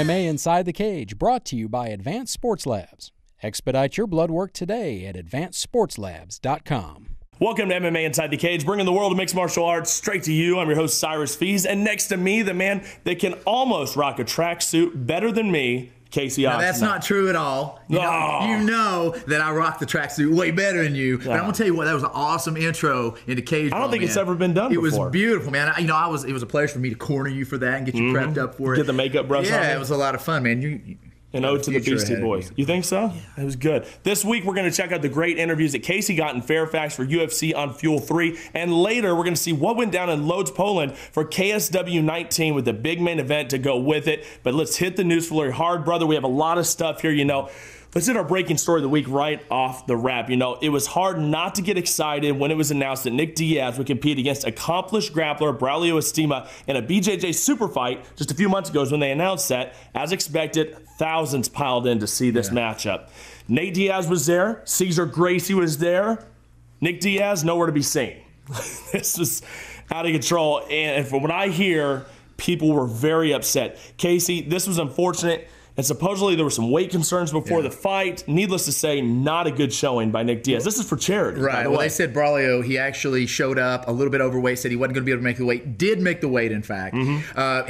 MMA Inside the Cage, brought to you by Advanced Sports Labs. Expedite your blood work today at advancedsportslabs.com. Welcome to MMA Inside the Cage, bringing the world of mixed martial arts straight to you. I'm your host, Cyrus Fees, and next to me, the man that can almost rock a tracksuit better than me, Casey Oxman. That's not true at all. You know that I rock the tracksuit way better than you. But I'm gonna tell you what, that was an awesome intro into Cage. I don't think it's ever been done before. It was beautiful, man. It was a pleasure for me to corner you for that and get you prepped up for it. Get the makeup brush on. Yeah, it was a lot of fun, man. An ode to the Beastie Boys. You think so? Yeah. It was good. This week, we're going to check out the great interviews that Casey got in Fairfax for UFC on Fuel 3. And later, we're going to see what went down in Lodz, Poland for KSW 19 with the big main event to go with it. But let's hit the news flurry hard, brother. We have a lot of stuff here, Let's hit our breaking story of the week right off the wrap. It was hard not to get excited when it was announced that Nick Diaz would compete against accomplished grappler Braulio Estima in a BJJ super fight just a few months ago when they announced that. As expected, thousands piled in to see this matchup. Nate Diaz was there. Cesar Gracie was there. Nick Diaz, nowhere to be seen. This was out of control. And from what I hear, people were very upset. Casey, this was unfortunate. And supposedly there were some weight concerns before the fight. Needless to say, not a good showing by Nick Diaz. This is for charity. Right. Well, they said Braulio, he actually showed up a little bit overweight, said he wasn't going to be able to make the weight. Did make the weight, in fact.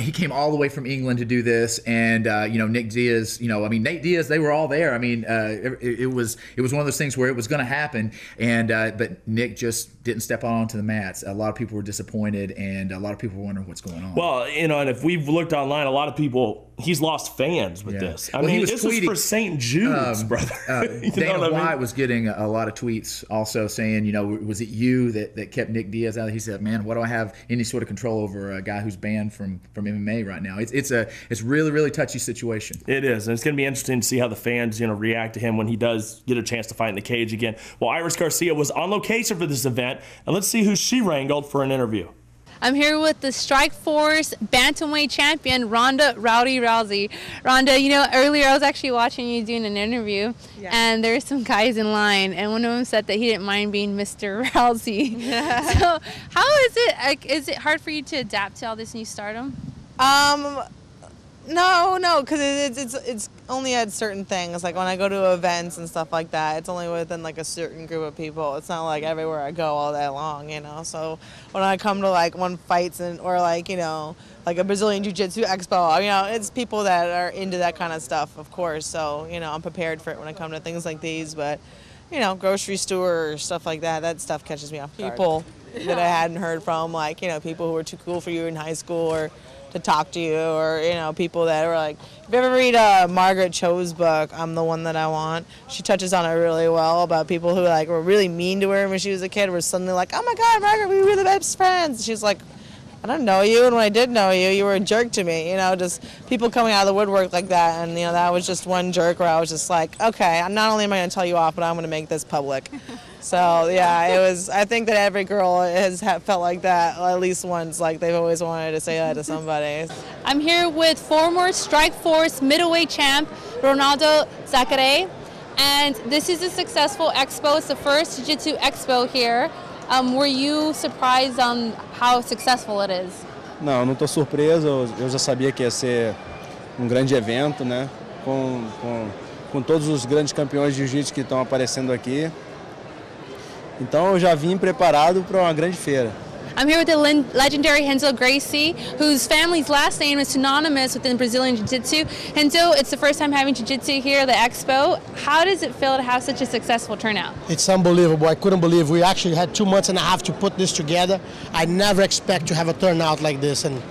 He came all the way from England to do this. And, Nick Diaz, Nate Diaz, they were all there. It was one of those things where it was going to happen. And but Nick just didn't step onto the mats. A lot of people were disappointed, and a lot of people were wondering what's going on. Well, and if we've looked online, a lot of people, he's lost fans with this. This is for St. Jude's, brother. Dana White was getting a lot of tweets also saying, was it you that kept Nick Diaz out? He said, man, why do I have any sort of control over a guy who's banned from MMA right now? It's really, really touchy situation. It is, and it's going to be interesting to see how the fans react to him when he does get a chance to fight in the cage again. Well, Iris Garcia was on location for this event, and let's see who she wrangled for an interview. I'm here with the Strikeforce bantamweight champion, Ronda Rowdy Rousey. Ronda, earlier I was actually watching you doing an interview, and there were some guys in line, and one of them said that he didn't mind being Mr. Rousey. So how is it? Is it hard for you to adapt to all this new stardom? No, because it's only at certain things. Like when I go to events and stuff like that, it's only within like a certain group of people. It's not like everywhere I go all day long, So when I come to like one fights or like a Brazilian Jiu-Jitsu Expo, it's people that are into that kind of stuff, of course. So I'm prepared for it when I come to things like these. But grocery store or stuff like that, that stuff catches me off guard. People that I hadn't heard from, like people who were too cool for you in high school or to talk to you, or people that are like, if you ever read Margaret Cho's book, I'm the One That I Want, she touches on it really well about people who like were really mean to her when she was a kid, were suddenly like, oh my God, Margaret, we were the best friends. She's like, I don't know you, and when I did know you, you were a jerk to me. Just people coming out of the woodwork like that, and that was just one jerk where I was just like, okay, not only am I going to tell you off, but I'm going to make this public. So yeah, it was. I think that every girl has felt like that at least once. Like they've always wanted to say that to somebody. I'm here with former Strikeforce middleweight champ Ronaldo Zaccaré, and this is a successful expo. It's the first Jiu-Jitsu expo here. Were you surprised on how successful it is? Não estou surpreso. Eu já sabia que ia ser grande evento, né? Com todos os grandes campeões de jiu-jitsu que estão aparecendo aqui. Então eu já vim preparado para uma grande feira. I'm here with the legendary Renzo Gracie, whose family's last name is synonymous within Brazilian Jiu-Jitsu. Renzo, it's the first time having Jiu-Jitsu here at the Expo. How does it feel to have such a successful turnout? It's unbelievable. I couldn't believe. We actually had 2 months and a half to put this together. I never expect to have a turnout like this, and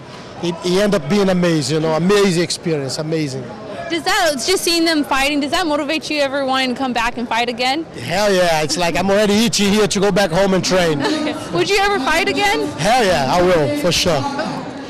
it ended up being amazing. Amazing experience, amazing. Does that, just seeing them fighting, does that motivate you ever wanting to come back and fight again? Hell yeah, it's like I'm already itchy here to go back home and train. Okay. Would you ever fight again? Hell yeah, I will, for sure.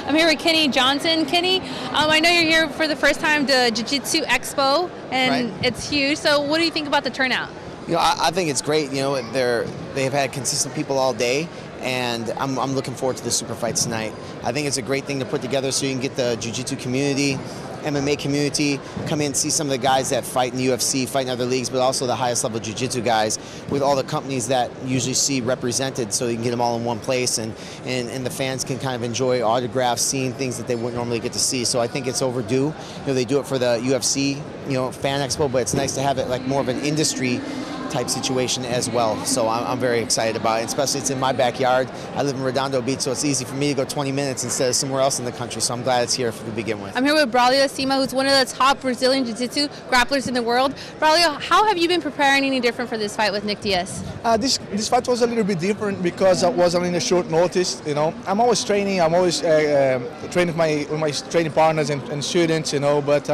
I'm here with Kenny Johnson. Kenny, I know you're here for the first time to Jiu-Jitsu Expo, and It's huge. So what do you think about the turnout? I think it's great. They've had consistent people all day, and I'm looking forward to the super fights tonight. I think it's a great thing to put together so you can get the Jiu-Jitsu community, MMA community, come in and see some of the guys that fight in the UFC, fight in other leagues, but also the highest level Jiu-Jitsu guys. with all the companies that you usually see represented, so you can get them all in one place, and the fans can kind of enjoy autographs, seeing things that they wouldn't normally get to see. So I think it's overdue. You know, they do it for the UFC, you know, Fan Expo, but it's nice to have it like more of an industry type situation as well. So I'm very excited about it, especially it's in my backyard. I live in Redondo Beach, so it's easy for me to go 20 minutes instead of somewhere else in the country. So I'm glad it's here to begin with. I'm here with Braulio Cima, who's one of the top Brazilian Jiu-Jitsu grapplers in the world. Braulio, how have you been preparing any different for this fight with Nick Diaz? This fight was a little bit different because I wasn't in a short notice. You know, I'm always training. I'm always training with my training partners and students. You know, but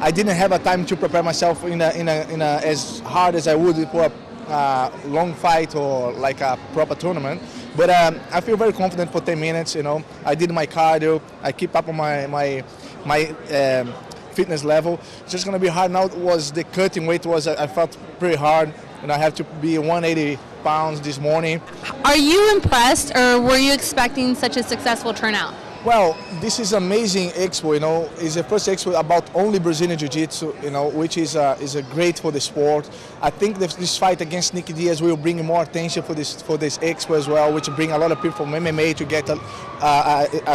I didn't have a time to prepare myself in a as hard as I would for a long fight or like a proper tournament. But I feel very confident for 10 minutes. You know, I did my cardio. I keep up on my fitness level. It's just gonna be hard. Now was the cutting weight I felt pretty hard, and I have to be 180 pounds this morning. Are you impressed, or were you expecting such a successful turnout? Well, this is amazing expo, you know. It's the first expo about only Brazilian Jiu-Jitsu, you know, which is a great for the sport. I think this fight against Nick Diaz will bring more attention for this expo as well, which bring a lot of people from MMA to get a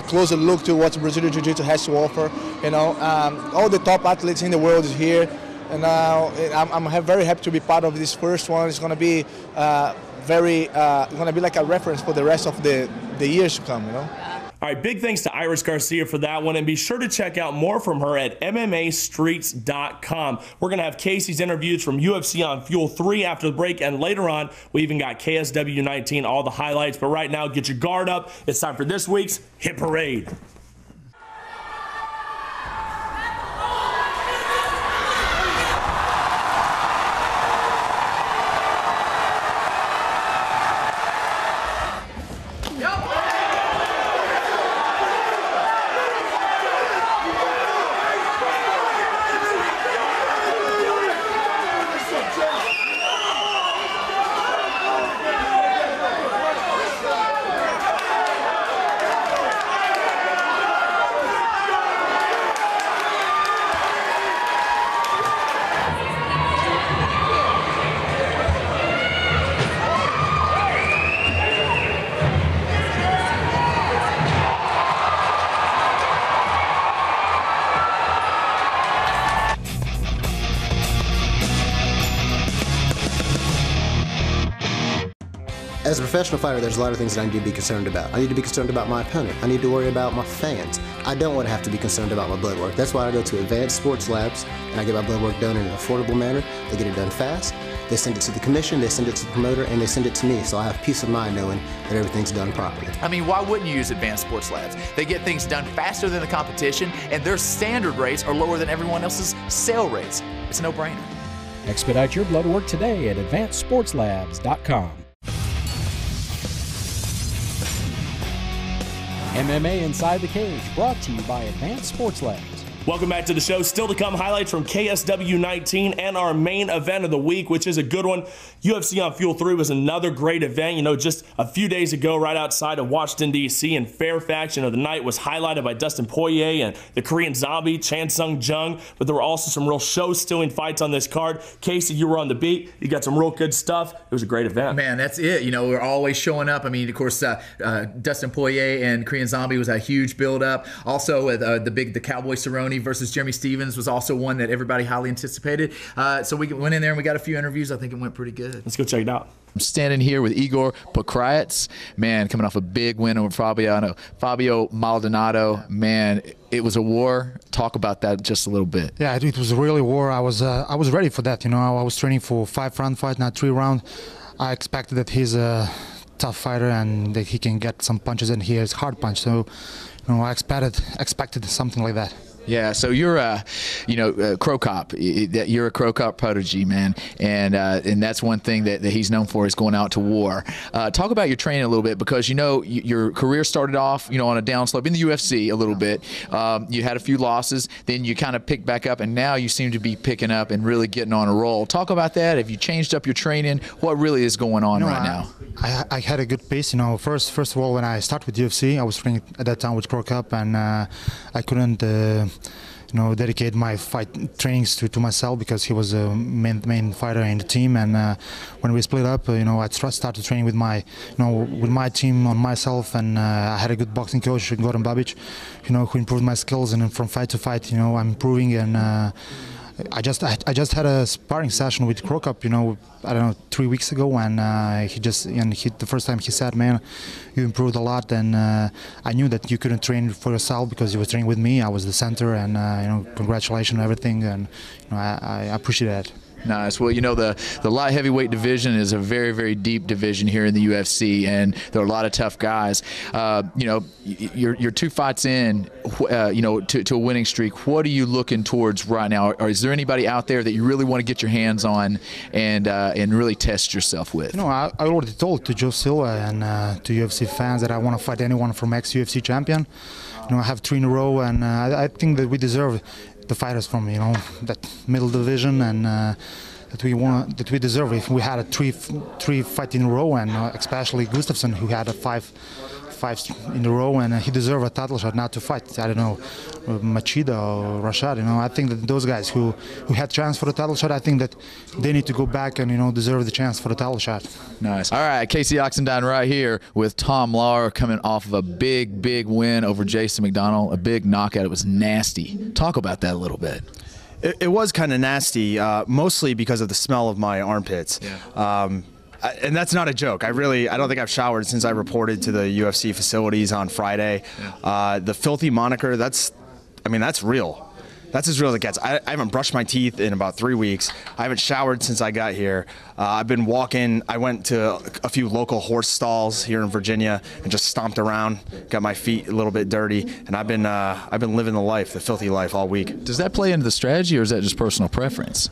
closer look to what Brazilian Jiu-Jitsu has to offer. You know, all the top athletes in the world is here, and I'm very happy to be part of this first one. It's going to be going to be like a reference for the rest of the years to come, you know. All right, big thanks to Iris Garcia for that one, and be sure to check out more from her at MMAstreets.com. We're going to have Casey's interviews from UFC on Fuel 3 after the break, and later on, we even got KSW 19, all the highlights. But right now, get your guard up. It's time for this week's Hit Parade. As a professional fighter, there's a lot of things that I need to be concerned about. I need to be concerned about my opponent. I need to worry about my fans. I don't want to have to be concerned about my blood work. That's why I go to Advanced Sports Labs and I get my blood work done in an affordable manner. They get it done fast. They send it to the commission, they send it to the promoter, and they send it to me, so I have peace of mind knowing that everything's done properly. I mean, why wouldn't you use Advanced Sports Labs? They get things done faster than the competition, and their standard rates are lower than everyone else's sale rates. It's a no-brainer. Expedite your blood work today at AdvancedSportsLabs.com. MMA Inside the Cage, brought to you by Advanced Sports Labs. Welcome back to the show. Still to come, highlights from KSW 19 and our main event of the week, which is a good one. UFC on Fuel 3 was another great event. You know, just a few days ago, right outside of Washington, D.C. in Fairfax, you know, the night was highlighted by Dustin Poirier and the Korean Zombie, Chan Sung Jung, but there were also some real show-stealing fights on this card. Casey, you were on the beat. You got some real good stuff. It was a great event. Man, that's it. You know, we're always showing up. I mean, of course, Dustin Poirier and Korean Zombie was a huge build-up. Also, the Cowboy Cerrone versus Jeremy Stevens was also one that everybody highly anticipated. So we went in there and we got a few interviews. I think it went pretty good. Let's go check it out. I'm standing here with Igor Pokraets, man, coming off a big win over Fabio Maldonado. Man, it was a war. Talk about that just a little bit. Yeah, it was really a war. I was ready for that. You know, I was training for 5-round fight, not 3-round. I expected that he's a tough fighter and that he can get some punches, and he has hard punch. So, you know, I expected something like that. Yeah, so you're Cro Cop. You're a Cro Cop prodigy, man, and that's one thing that he's known for is going out to war. Talk about your training a little bit, because you know your career started off on a downslope in the UFC a little bit. You had a few losses, then you kind of picked back up, and now you seem to be picking up and really getting on a roll. Talk about that. Have you changed up your training? What really is going on right now? I had a good pace. You know, first of all, when I started with UFC, I was training at that time with Cro Cop, and I couldn't. dedicate my fight trainings to myself, because he was a main fighter in the team. And when we split up, I started training with my team on myself, and I had a good boxing coach, Goran Babic, who improved my skills. And from fight to fight, I'm improving. And I just had a sparring session with Cro Cop, 3 weeks ago, and the first time he said, "Man, you improved a lot," and I knew that you couldn't train for yourself because you were training with me. I was the center, and congratulations on everything, and I appreciate that. Nice. Well, the light heavyweight division is a very, very deep division here in the UFC, and there are a lot of tough guys. You're 2 fights in, to a winning streak. What are you looking towards right now? Or is there anybody out there that you really want to get your hands on and really test yourself with? I already told to Joe Silva and to UFC fans that I want to fight anyone from ex-UFC champion. I have 3 in a row, and I think that we deserve the fighters from that middle division, and that we deserve. If we had a three fight in a row, and especially Gustafsson, who had a five in a row, and he deserved a title shot, not to fight. I don't know, Machida or Rashad. I think that those guys who had chance for the title shot, I think that they need to go back and deserve the chance for the title shot. Nice. All right, Casey Oxendine right here with Tom Lawler, coming off of a big win over Jason McDonald, a big knockout. It was nasty. Talk about that a little bit. It was kind of nasty, mostly because of the smell of my armpits. Yeah. And that's not a joke. I don't think I've showered since I reported to the UFC facilities on Friday. Yeah. The filthy moniker, that's real. That's as real as it gets. I haven't brushed my teeth in about 3 weeks. I haven't showered since I got here. I've been walking. I went to a few local horse stalls here in Virginia and just stomped around, got my feet a little bit dirty, and I've been living the filthy life all week. Does that play into the strategy, or is that just personal preference?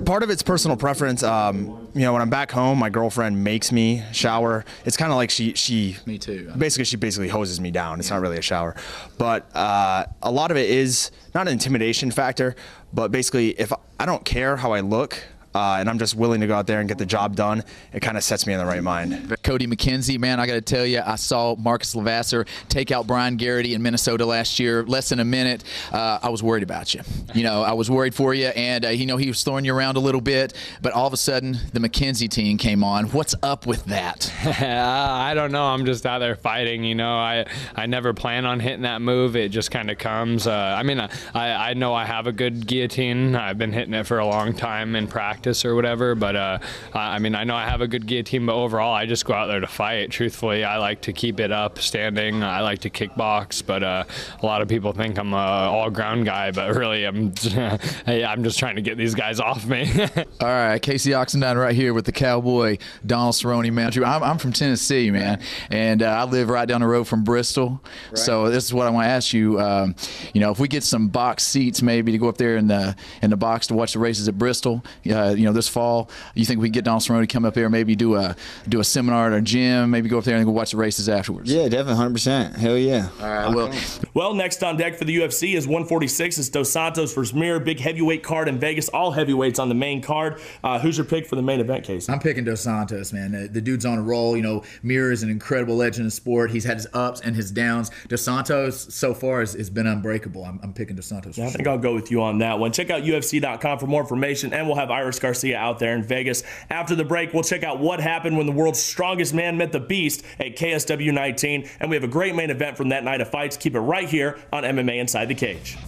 Part of it's personal preference. When I'm back home, my girlfriend makes me shower. It's kind of like she Me too. She basically hoses me down. It's not really a shower, but a lot of it is not an intimidation factor, but basically if I don't care how I look, and I'm just willing to go out there and get the job done, it kind of sets me in the right mind. Cody McKenzie, man, I got to tell you, I saw Marcus Levasseur take out Brian Garrity in Minnesota last year, less than a minute. I was worried about you. I was worried for you, and he was throwing you around a little bit, but all of a sudden the McKenzie team came on. What's up with that? I don't know. I'm just out there fighting. I never plan on hitting that move. It just kind of comes. I know I have a good guillotine. I've been hitting it for a long time in practice or whatever, but I know I have a good guillotine, but overall I just go out there to fight. Truthfully, I like to keep it up standing. I like to kickbox, but a lot of people think I'm an all-ground guy, but really I'm just trying to get these guys off me. All right, Casey Oxendine right here with the Cowboy, Donald Cerrone, man. I'm from Tennessee, man, and I live right down the road from Bristol. Right. So this is what I want to ask you. If we get some box seats maybe to go up there in the box to watch the races at Bristol, this fall, you think we get Donald Cerrone to come up here, maybe do a seminar at our gym, maybe go up there and go watch the races afterwards? Yeah, definitely, 100%. Hell yeah. All right. Well, next on deck for the UFC is 146. It's Dos Santos versus Mir. Big heavyweight card in Vegas. All heavyweights on the main card. Who's your pick for the main event, Casey? I'm picking Dos Santos, man. The dude's on a roll. Mir is an incredible legend in the sport. He's had his ups and his downs. Dos Santos so far has been unbreakable. I'm picking Dos Santos. Yeah, I think I'll go with you on that one. Check out UFC.com for more information, and we'll have Iris Garcia out there in Vegas. After the break, we'll check out what happened when the world's strongest man met the beast at KSW 19, and we have a great main event from that night of fights. Keep it right here on MMA Inside the Cage.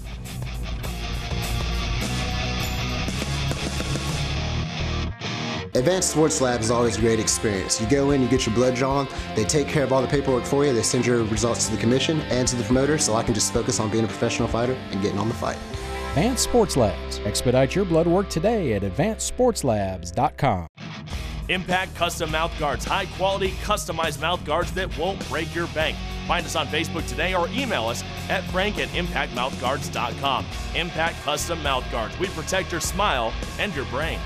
Advanced Sports Labs is always a great experience. You go in, you get your blood drawn, they take care of all the paperwork for you, they send your results to the commission and to the promoter, so I can just focus on being a professional fighter and getting on the fight. Advanced Sports Labs. Expedite your blood work today at advancedsportslabs.com. Impact Custom Mouth Guards. High quality, customized mouth guards that won't break your bank. Find us on Facebook today or email us at frank@impactmouthguards.com. Impact Custom Mouth Guards. We protect your smile and your brain.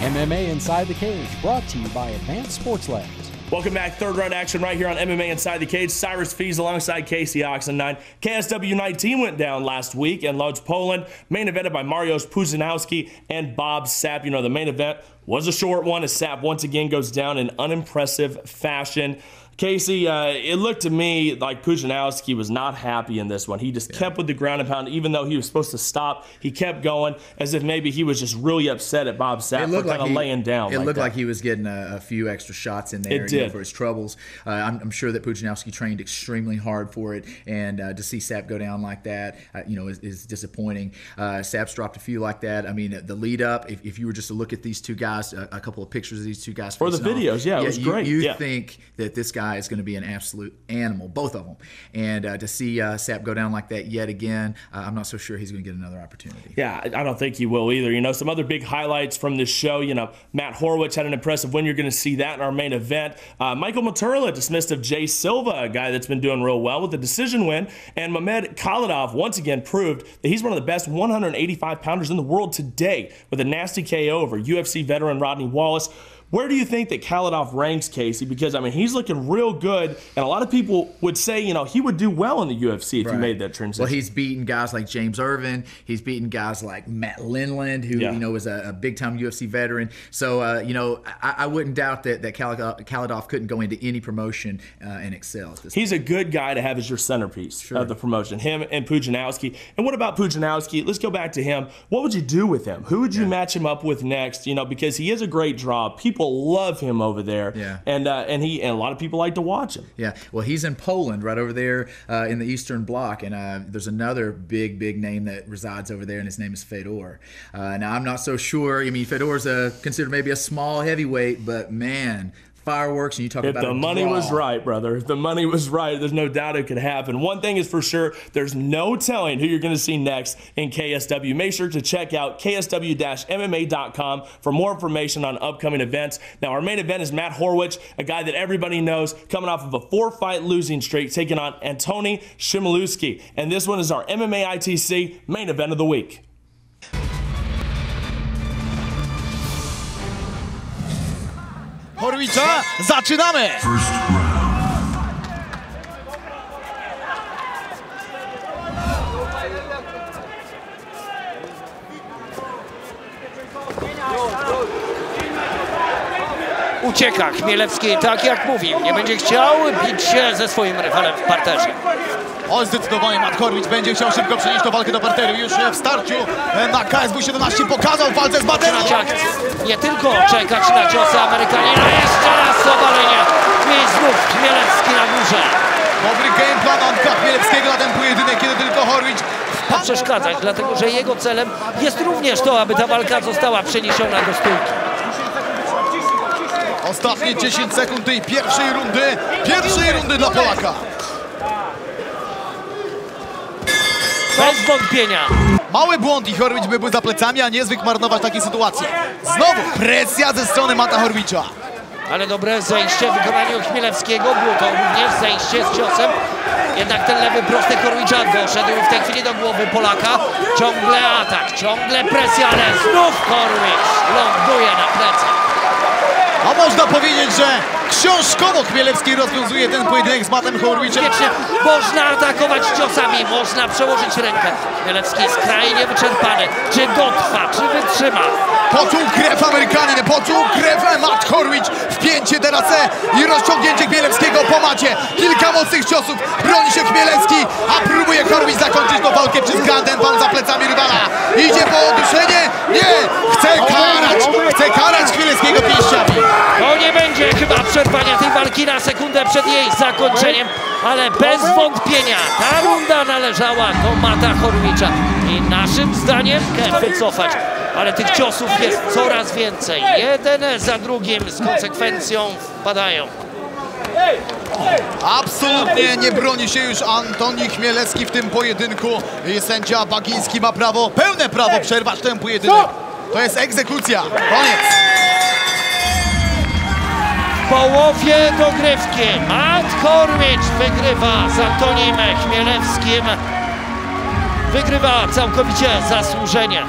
MMA Inside the Cage, brought to you by Advanced Sports Labs. Welcome back. Third round action right here on MMA Inside the Cage. Cyrus Fees alongside Casey Oxendine. KSW 19 went down last week in Lodz, Poland. Main evented by Mariusz Pudzianowski and Bob Sapp. The main event was a short one as Sapp once again goes down in unimpressive fashion. Casey, it looked to me like Pudzianowski was not happy in this one. He just kept with the ground and pound, even though he was supposed to stop. He kept going as if maybe he was just really upset at Bob Sapp for kind of laying down. It looked like he was getting a few extra shots in there for his troubles. I'm sure that Pudzianowski trained extremely hard for it, and to see Sapp go down like that, is disappointing. Sapp's dropped a few like that. I mean, the lead up, if you were just to look at these two guys, a couple of pictures of these two guys. For the videos, it was great. You think that this guy is going to be an absolute animal, both of them. And to see Sapp go down like that yet again, I'm not so sure he's going to get another opportunity. Yeah, I don't think he will either. Some other big highlights from this show, Matt Horwich had an impressive win. You're going to see that in our main event. Michael Maturla dismissed of Jay Silva, a guy that's been doing real well with a decision win. And Mamed Khalidov once again proved that he's one of the best 185-pounders in the world today with a nasty KO over UFC veteran Rodney Wallace. Where do you think that Khalidov ranks, Casey? Because, he's looking real good, and a lot of people would say, he would do well in the UFC if he made that transition. Well, he's beaten guys like James Irvin. He's beaten guys like Matt Lindland, who, is a big-time UFC veteran. So, I wouldn't doubt that Khalidov couldn't go into any promotion and excel. He's a good guy to have as your centerpiece of the promotion, him and Pudzianowski. And what about Pudzianowski? Let's go back to him. What would you do with him? Who would you match him up with next? Because he is a great draw. People love him over there, and a lot of people like to watch him. Yeah, well, he's in Poland, right over there in the Eastern Bloc, and there's another big name that resides over there, and his name is Fedor. Now, I'm not so sure. Fedor's considered maybe a small heavyweight, but man, fireworks, and you talk about if the money was right, brother. If the money was right, there's no doubt it could happen. One thing is for sure, there's no telling who you're going to see next in KSW. Make sure to check out ksw-mma.com for more information on upcoming events. Now, our main event is Matt Horwich, a guy that everybody knows, coming off of a 4-fight losing streak, taking on Antoni Shimilewski. And this one is our MMA ITC main event of the week. Horwicza, zaczynamy! Ucieka Chmielewski, tak jak mówił, nie będzie chciał bić się ze swoim rywalem w parterze. O, zdecydowanie Matt Horwich będzie chciał szybko przenieść tę walkę do parteru. Już w starciu na KSW 17 pokazał walce z Baderą. Nie tylko czekać na ciosy Amerykanina, jeszcze raz obalenie. I znów Chmielewski na górze. Dobry gameplan Anka Chmielewskiego na ten pojedynek, kiedy tylko Horwich przeszkadzać, dlatego że jego celem jest również to, aby ta walka została przeniesiona do stójki. Ostatnie 10 sekund tej pierwszej rundy dla Polaka. Bez wątpienia. Mały błąd i Horwich by był za plecami, a nie zwykł marnować takiej sytuacji. Znowu presja ze strony Matta Horwicha. Ale dobre zejście w wykonaniu Chmielewskiego. Było to również zejście z ciosem. Jednak ten lewy prosty Horwicha doszedł w tej chwili do głowy Polaka. Ciągle atak, ciągle presja, ale znów Horwich ląduje na plecach. A można powiedzieć, że książkowo Chmielewski rozwiązuje ten pojedynek z Mattem Horwichem. Można atakować ciosami, można przełożyć rękę. Chmielewski skrajnie wyczerpany. Czy dotrwa, czy wytrzyma? Poczuł krew Amerykanin, poczuł krew Matt Horwich. Wpięcie teraz i rozciągnięcie Chmielewskiego po macie. Kilka mocnych ciosów, broni się Chmielewski, a próbuje Horwich zakończyć tę walkę przez Grand Pan za plecami rywala. Idzie po uduszenie? Nie! Chce karać Chmielewskiego pięściami. To nie będzie chyba przerwania tej walki na sekundę przed jej zakończeniem, ale bez wątpienia ta runda należała do Matta Horwicha i naszym zdaniem wycofać. Ale tych ciosów jest coraz więcej. Jeden za drugim z konsekwencją wpadają. Absolutnie nie broni się już Antoni Chmielewski w tym pojedynku i sędzia Bagiński ma pełne prawo przerwać ten pojedynek. To jest egzekucja. Koniec. W połowie dogrywki Matt Horwich wygrywa z Antonim Chmielewskim. Wygrywa całkowicie zasłużenie.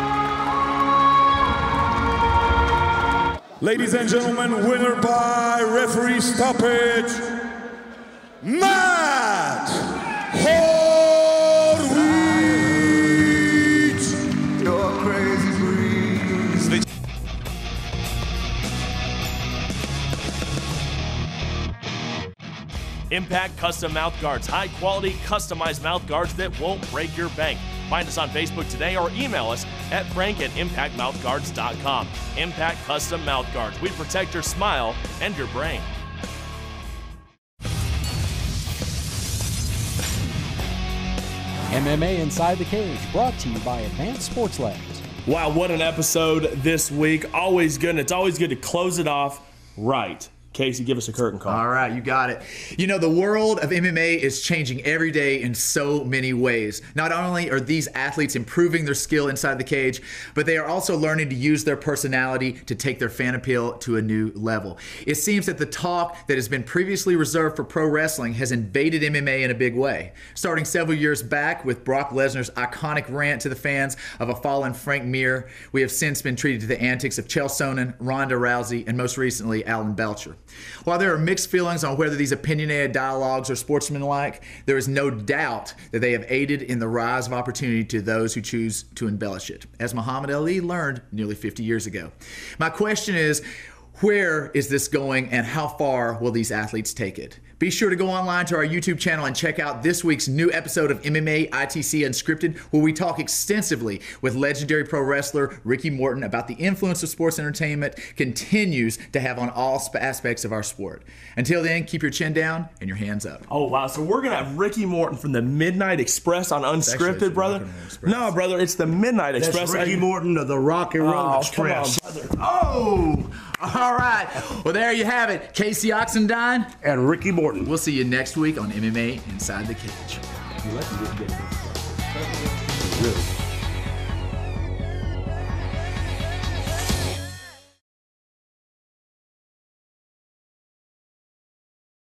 Ladies and gentlemen, winner by referee stoppage, Matt Horwich! You're crazy breeze. Impact Custom Mouth Guards, high-quality, customized mouth guards that won't break your bank. Find us on Facebook today or email us at frank@impactmouthguards.com. Impact Custom Mouth Guards. We protect your smile and your brain. MMA Inside the Cage, brought to you by Advanced Sports Labs. Wow, what an episode this week. Always good. And it's always good to close it off right. Casey, give us a curtain call. All right, you got it. You know, the world of MMA is changing every day in so many ways. Not only are these athletes improving their skill inside the cage, but they are also learning to use their personality to take their fan appeal to a new level. It seems that the talk that has been previously reserved for pro wrestling has invaded MMA in a big way. Starting several years back with Brock Lesnar's iconic rant to the fans of a fallen Frank Mir, we have since been treated to the antics of Chael Sonnen, Ronda Rousey, and most recently, Alan Belcher. While there are mixed feelings on whether these opinionated dialogues are sportsmanlike, there is no doubt that they have aided in the rise of opportunity to those who choose to embellish it, as Muhammad Ali learned nearly 50 years ago. My question is, where is this going and how far will these athletes take it? Be sure to go online to our YouTube channel and check out this week's new episode of MMA ITC Unscripted, where we talk extensively with legendary pro wrestler Ricky Morton about the influence of sports entertainment continues to have on all aspects of our sport. Until then, keep your chin down and your hands up. Oh, wow. So we're going to have Ricky Morton from the Midnight Express on Unscripted, brother? No, brother, it's the Midnight Express. That's Ricky Morton of the Rock and Roll Express. Come on, brother. Oh! All right. Well, there you have it. Casey Oxendine and Ricky Morton. We'll see you next week on MMA Inside the Cage. You let me get really.